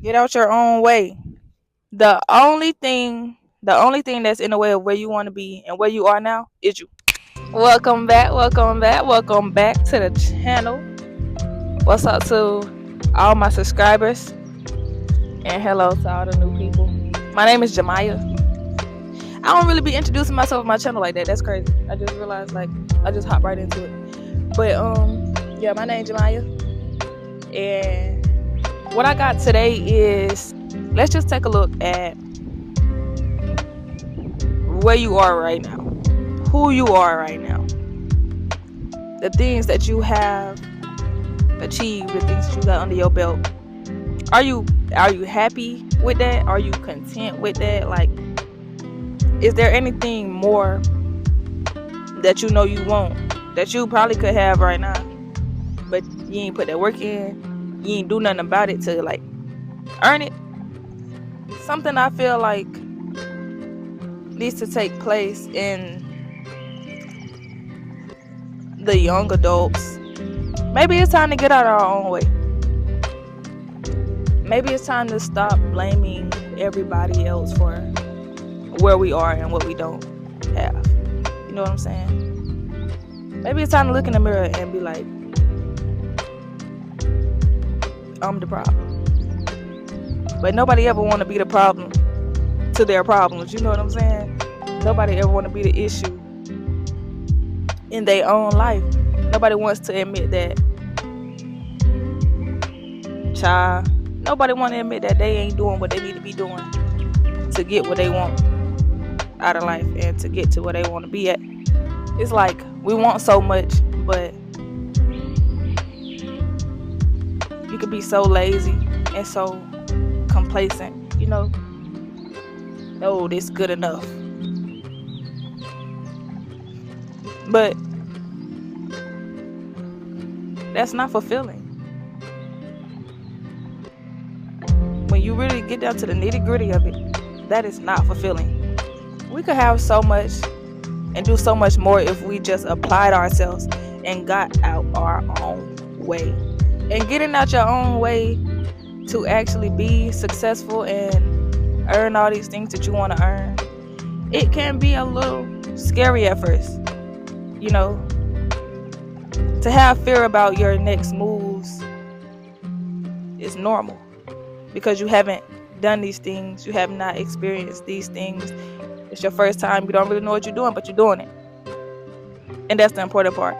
Get out your own way. The only thing that's in the way of where you want to be and where you are now is you. Welcome back, welcome back, welcome back to the channel. What's up to all my subscribers? And hello to all the new people. My name is Jemiah. I don't really be introducing myself on my channel like that. That's crazy. I just realized I just hopped right into it. But yeah, my name is Jemiah. And what I got today is, let's just take a look at where you are right now. Who you are right now. The things that you have achieved, the things that you got under your belt. Are you happy with that? Are you content with that? Like, is there anything more that you know you want, that you probably could have right now, but you ain't put that work in, you ain't do nothing about it to like earn it? Something I feel like needs to take place in the young adults. Maybe it's time to get out our own way. Maybe it's time to stop blaming everybody else for where we are and what we don't have. You know what I'm saying? Maybe it's time to look in the mirror and be like, I'm the problem. But nobody ever want to be the problem to their problems. You know what I'm saying? Nobody ever want to be the issue in their own life. Nobody wants to admit that. Child, nobody want to admit that they ain't doing what they need to be doing to get what they want out of life and to get to where they want to be at. It's like we want so much, but you could be so lazy and so complacent, you know. Oh, this good enough. But that's not fulfilling. When you really get down to the nitty-gritty of it, that is not fulfilling. We could have so much and do so much more if we just applied ourselves and got out our own way. And getting out your own way to actually be successful and earn all these things that you want to earn, it can be a little scary at first. You know, to have fear about your next moves is normal because you haven't done these things. You have not experienced these things. It's your first time. You don't really know what you're doing, but you're doing it. And that's the important part.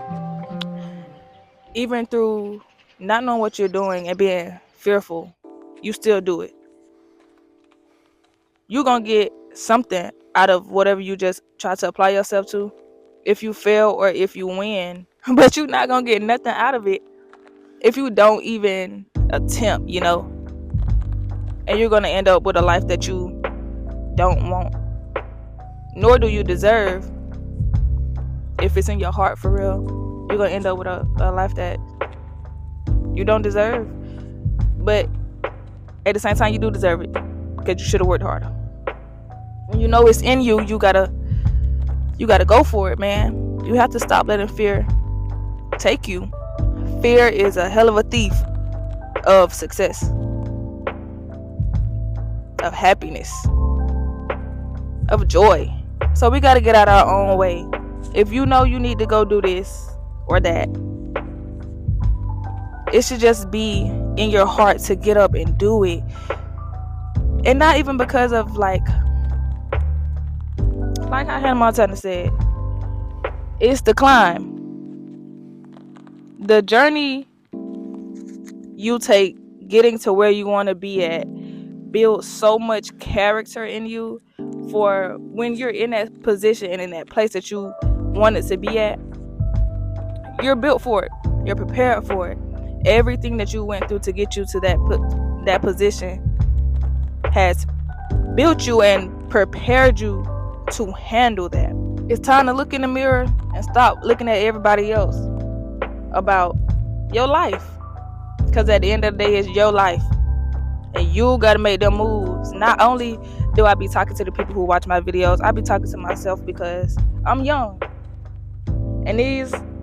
Even through not knowing what you're doing and being fearful, you still do it. You're going to get something out of whatever you just try to apply yourself to, if you fail or if you win. But you're not going to get nothing out of it if you don't even attempt, you know. And you're going to end up with a life that you don't want, nor do you deserve. If it's in your heart for real, you're going to end up with a life that you don't deserve. But at the same time, you do deserve it because you should have worked harder. When you know it's in you, you gotta go for it, man. You have to stop letting fear take you. Fear is a hell of a thief of success, of happiness, of joy. So we got to get out our own way. If you know you need to go do this or that, it should just be in your heart to get up and do it. And not even because of like how Hannah Montana said, it's the climb. The journey you take getting to where you want to be at builds so much character in you for when you're in that position and in that place that you wanted to be at. You're built for it. You're prepared for it. Everything that you went through to get you to that position has built you and prepared you to handle that. It's time to look in the mirror and stop looking at everybody else about your life, because at the end of the day, it's your life and you gotta make them moves. Not only do I be talking to the people who watch my videos, I be talking to myself because I'm young, and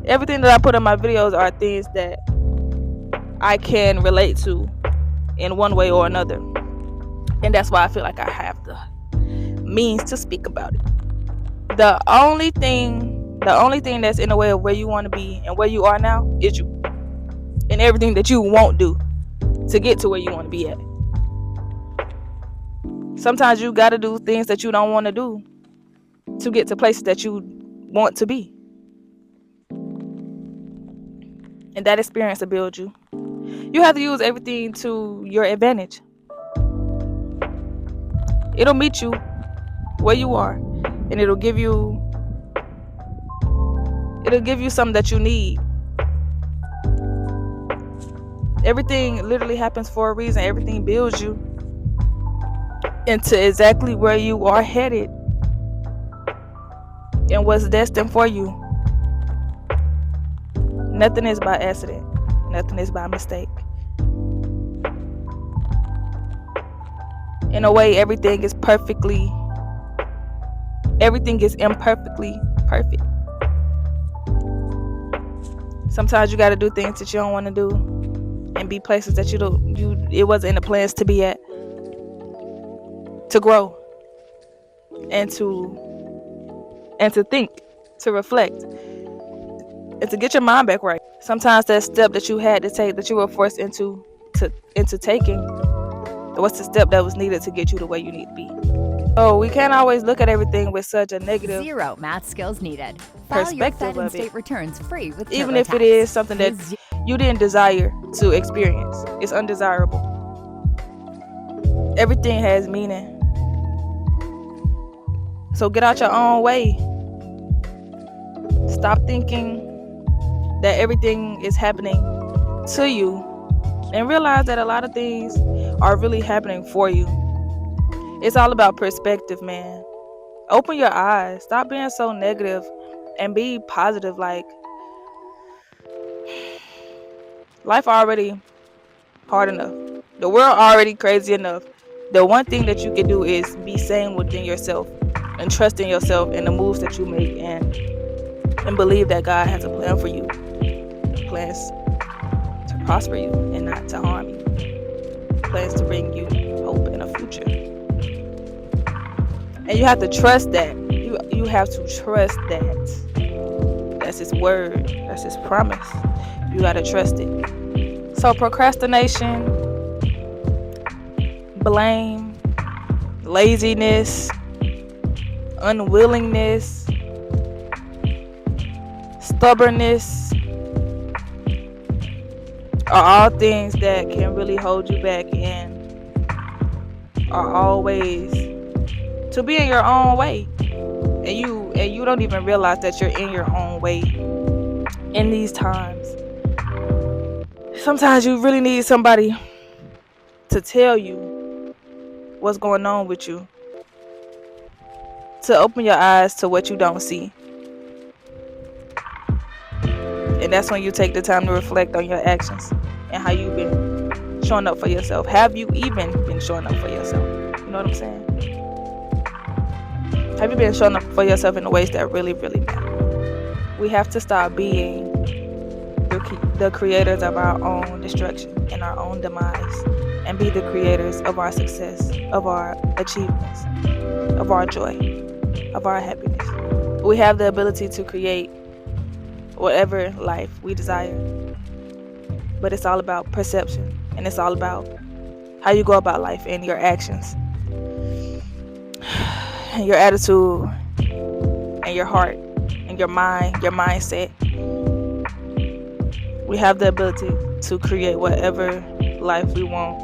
everything that I put in my videos are things that I can relate to in one way or another. And that's why I feel like I have the means to speak about it. The only thing that's in the way of where you want to be and where you are now is you, and everything that you won't do to get to where you want to be at. Sometimes you got to do things that you don't want to do to get to places that you want to be. And that experience will build you. You have to use everything to your advantage. It'll meet you where you are, and it'll give you something that you need. Everything literally happens for a reason. Everything builds you into exactly where you are headed and what's destined for you. Nothing is by accident. Nothing is by mistake. In a way, everything is imperfectly perfect. Sometimes you got to do things that you don't want to do and be places that it wasn't in the plans to be at, to grow and to think, to reflect, and to get your mind back right. Sometimes that step that you had to take, that you were forced into taking, what's the step that was needed to get you to where you need to be. So we can't always look at everything with such a negative 0 math skills needed. File your perspective Fed and of state it. returns free with Even if it TurboTax. is something that you didn't desire to experience, it's undesirable. Everything has meaning. So get out your own way. Stop thinking that everything is happening to you, and realize that a lot of things are really happening for you. It's all about perspective, man. Open your eyes. Stop being so negative and be positive. Like, life already hard enough. The world already crazy enough. The one thing that you can do is be sane within yourself and trust in yourself and the moves that you make, and believe that God has a plan for you. Plans to prosper you and not to harm you. Plans to bring you hope in a future. And you have to trust that. You have to trust that. That's His word. That's His promise. You got to trust it. So procrastination, blame, laziness, unwillingness, stubbornness are all things that can really hold you back and are always to be in your own way, and you don't even realize that you're in your own way in these times. Sometimes you really need somebody to tell you what's going on with you, to open your eyes to what you don't see. And that's when you take the time to reflect on your actions and how you've been showing up for yourself. Have you even been showing up for yourself? You know what I'm saying? Have you been showing up for yourself in the ways that really, really matter? We have to stop being the creators of our own destruction and our own demise, and be the creators of our success, of our achievements, of our joy, of our happiness. We have the ability to create whatever life we desire, but it's all about perception, and it's all about how you go about life and your actions and your attitude and your heart and your mind, your mindset. We have the ability to create whatever life we want,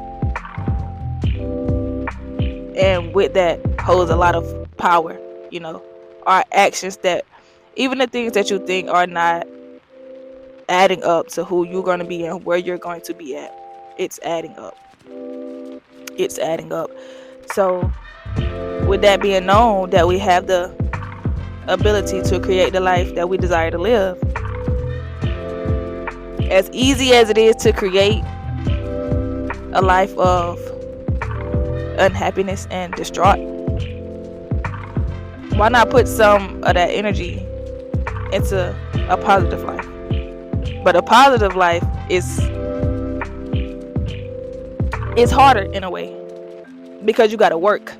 and with that holds a lot of power. Our actions, that even the things that you think are not adding up to who you're going to be and where you're going to be at, it's adding up. So with that being known, that we have the ability to create the life that we desire to live, as easy as it is to create a life of unhappiness and distraught, why not put some of that energy into a positive life? But a positive life is It's harder in a way because you got to work.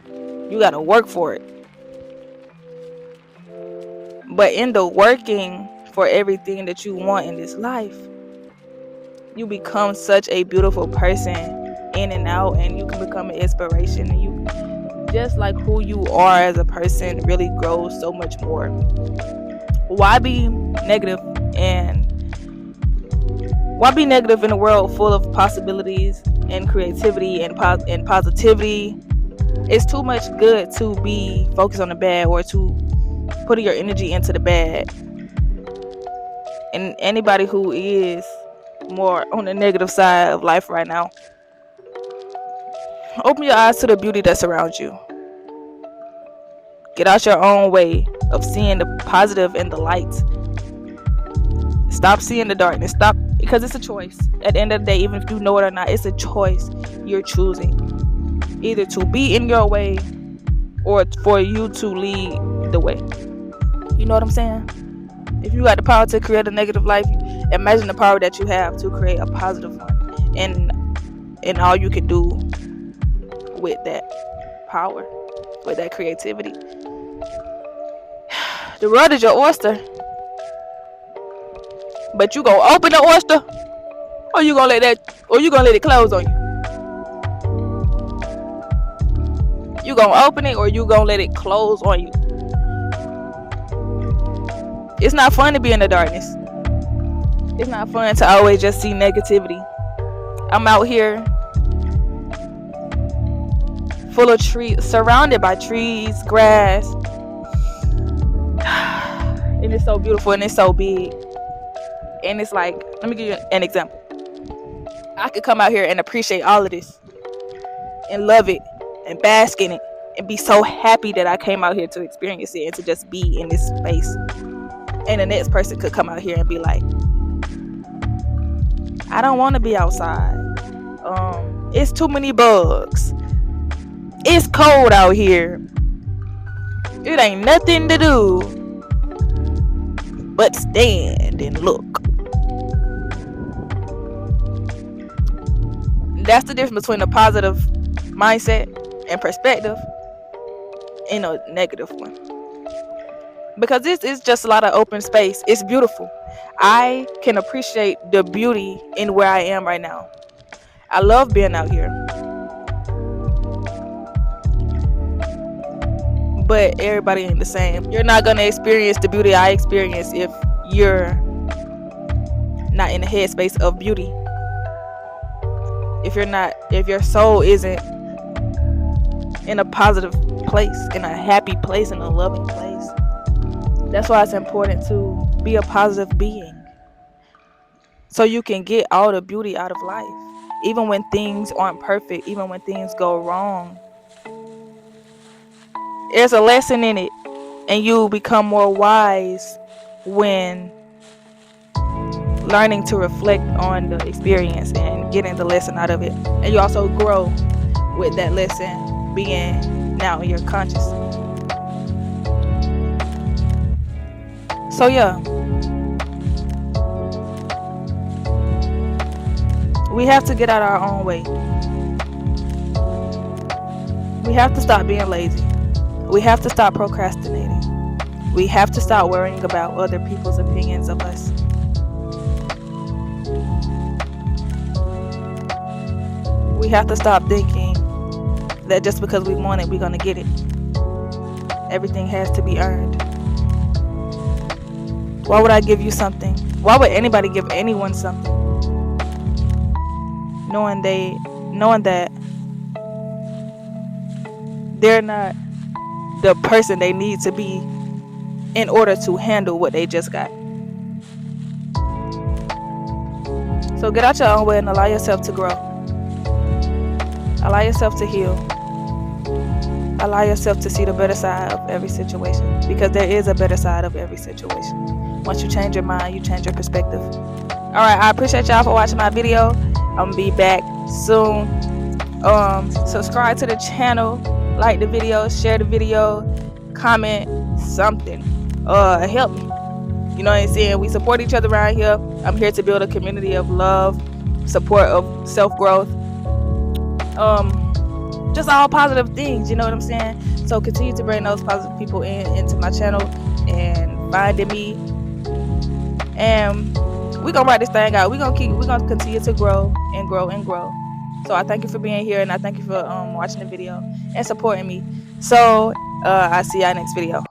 You got to work for it. But in the working for everything that you want in this life, you become such a beautiful person in and out, and you can become an inspiration, and you just like who you are as a person really grows so much more. Why be negative in a world full of possibilities and creativity and positivity? It's too much good to be focused on the bad or to put your energy into the bad. And anybody who is more on the negative side of life right now, open your eyes to the beauty that surrounds you. Get out your own way of seeing the positive and the light. Stop seeing the darkness. Stop, because it's a choice. At the end of the day, even if you know it or not, it's a choice you're choosing. Either to be in your way or for you to lead the way. You know what I'm saying? If you got the power to create a negative life, imagine the power that you have to create a positive one. And all you can do with that power, with that creativity. The world is your oyster. But you gonna open the oyster, or you gonna let it close on you? You gonna open it, or you gonna let it close on you? It's not fun to be in the darkness. It's not fun to always just see negativity. I'm out here full of trees, surrounded by trees, grass, and it's so beautiful and it's so big. And it's like, let me give you an example. I could come out here and appreciate all of this and love it and bask in it and be so happy that I came out here to experience it and to just be in this space. And the next person could come out here and be like, I don't want to be outside. It's too many bugs. It's cold out here. It ain't nothing to do but stand and look. That's the difference between a positive mindset and perspective and a negative one. Because this is just a lot of open space. It's beautiful. I can appreciate the beauty in where I am right now. I love being out here. But everybody ain't the same. You're not going to experience the beauty I experience if you're not in the headspace of beauty. If your soul isn't in a positive place, in a happy place, in a loving place. That's why it's important to be a positive being, so you can get all the beauty out of life. Even when things aren't perfect, even when things go wrong, there's a lesson in it, and you become more wise when learning to reflect on the experience and getting the lesson out of it. And you also grow with that lesson being now in your conscious. So yeah, we have to get out our own way. We have to stop being lazy. We have to stop procrastinating. We have to stop worrying about other people's opinions of us. We have to stop thinking that just because we want it, we're going to get it. Everything has to be earned. Why would I give you something? Why would anybody give anyone something? Knowing that they're not the person they need to be in order to handle what they just got. So get out your own way and allow yourself to grow. Allow yourself to heal. Allow yourself to see the better side of every situation, because there is a better side of every situation. Once you change your mind, you change your perspective. Alright, I appreciate y'all for watching my video. I'm gonna be back soon. Subscribe to the channel, like the video, share the video, comment something. Help me. You know what I'm saying? We support each other around here. I'm here to build a community of love, support of self-growth, just all positive things, you know what I'm saying? So continue to bring those positive people into my channel and finding me, and we're gonna write this thing out. We're gonna continue to grow and grow and grow. So I thank you for being here, and I thank you for watching the video and supporting me. So I see y'all next video.